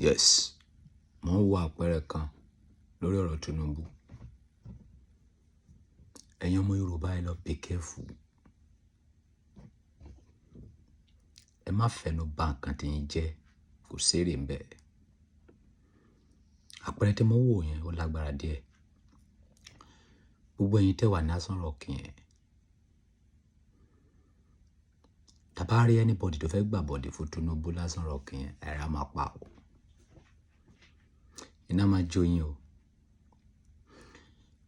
Yes, mo ń wo àpẹẹrẹ kan lórí ọ̀rọ̀ Tinubu. Ẹ̀yin ọmọ Yorùbá ẹ lọ be careful. Ẹ má fẹnu bà nǹkan tí yín jẹ́, kò sérè ńbẹ̀. Àpẹẹrẹ tí mo wò yẹn ó lágbára díẹ̀. Gbogbo ẹ̀yin tẹ́ wà ní Aso Rock yẹn. Tá bá rí anybody tó fẹ́ gbà bọ̀dẹ̀ fún Tinubu l'Aso Rock yẹn, ẹ̀rà máa pa o. Iná máa jó yín o.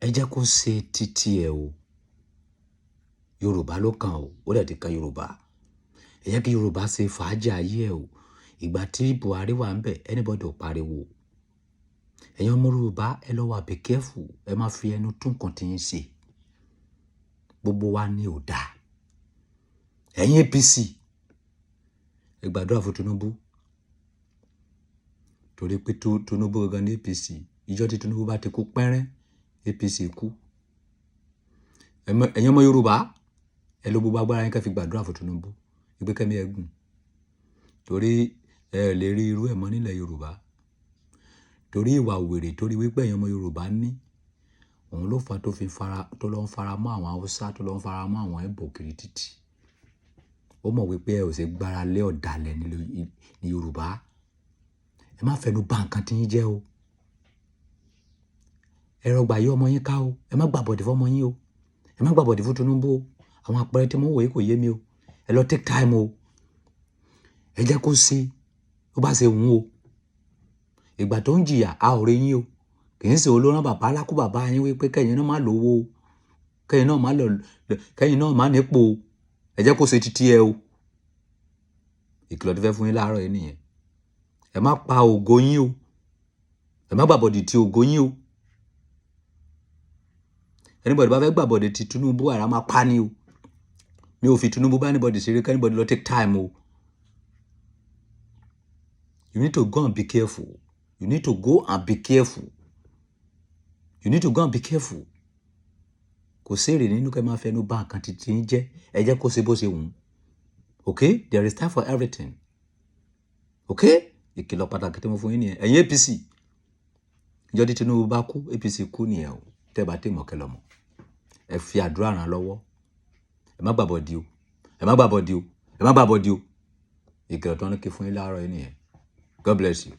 Ẹ jẹ́ kó ṣe títí ẹ o. Yorùbá ló kàn o, ó dẹ̀ ti kan Yorùbá. Ẹ jẹ́ kí Yorùbá ṣe fàájì ayé ẹ o. Ìgbà tí Buhari wà ń bẹ̀, anybody ò pariwo. Ẹ̀yin ọmọ Yorùbá ẹ lọ wà be careful. Ẹ má fi ẹnu tún nǹkan tí yín ṣe. Gbogbo wa ni ò dáa. Ẹ̀yin APC, ẹ gbàdúrà fún Tinubu. Torí pé Tinubu gangan ní APC. Ìjọ́ tí Tinubu bá ti kú pẹ́rẹ́, APC kú. Ẹ̀yin ọmọ Yorùbá, ẹ lo gbogbo agbára yín ká fi gbàdúrà fún Tinubu. Ìgbé kẹ́mi ẹ̀gùn. Torí ẹ lè rí irú ẹ̀ mọ́ nílẹ̀ Yorùbá. Torí ìwà wèrè torí wípé ẹ̀yin ọmọ Yorùbá ní, òun ló fà tó lọ ń fara mọ́ àwọn Haúsá, tó lọ ń fara mọ́ àwọn Ìgbò kiri títì. Ó mọ̀ wípé ẹ ò ṣe gbára lé ọ̀dàlẹ̀ ní Yorùbá. Ẹ má fẹnu bà nǹkan tí yín jẹ́ o. Ẹ rọgbà yí ọmọ yín ká o. Ẹ má gbà bọ̀dẹ̀ fún ọmọ yín o. Ẹ má gbà bọ̀dẹ̀ fún Tinubu o. Àwọn àpẹẹrẹ tí mo ń wò yìí kò yé mi o. Ẹ lọ take time o. Ẹ jẹ́ kó ṣe ó bá ṣe wùn o. Ìgbà tó ń jìyà a ò rí yín o. Kì í ṣe olóran bàbá alákú bàbá yín wípé kẹ́yin náà má lówó o. Kẹ́yin náà má nípò o. Ẹ jẹ́ kó ṣe títí ẹ o. Ìkìlọ̀ tí fẹ́ fún yín láàárọ̀ yìí nìyẹn. Ẹ má pa ògo yín o. Ẹ má gbà bọ̀dẹ̀ ti ògo yín o. Anybody bá fẹ́ gbà bọ̀dẹ̀ ti Tinubu ara máa pa ni o. Mi ò fi Tinubu bá anybody ṣeré, kí anybody lọ take time o. You need to go and be careful. You need to go and be careful. You need to go and be careful. Kò sérè nínú kẹ́ máa fẹnu bà nǹkan tí yín jẹ́. Ẹ jẹ́ kó ṣe bó ṣe wùn. Okay? There is time for everything. Okay? Ìkìlọ̀ pàtàkì tí mo fún yín nìyẹn. Ẹ̀yin APC. Ìjọ́ tí Tinubu bá kú, APC kú nìyẹn o. Tẹ́ bá tẹ́ mọ̀kẹ́ lọ́mọ. Ẹ fi àdúrà ràn lọ́wọ́. Ẹ má gbà bọ̀dẹ̀ o. Ẹ má gbà bọ̀dẹ̀ o. Ẹ má gbà bọ̀dẹ̀ o. Ìkìlọ̀ tó ń kí fún yín láàárọ̀ yìí nìyẹn. God bless you.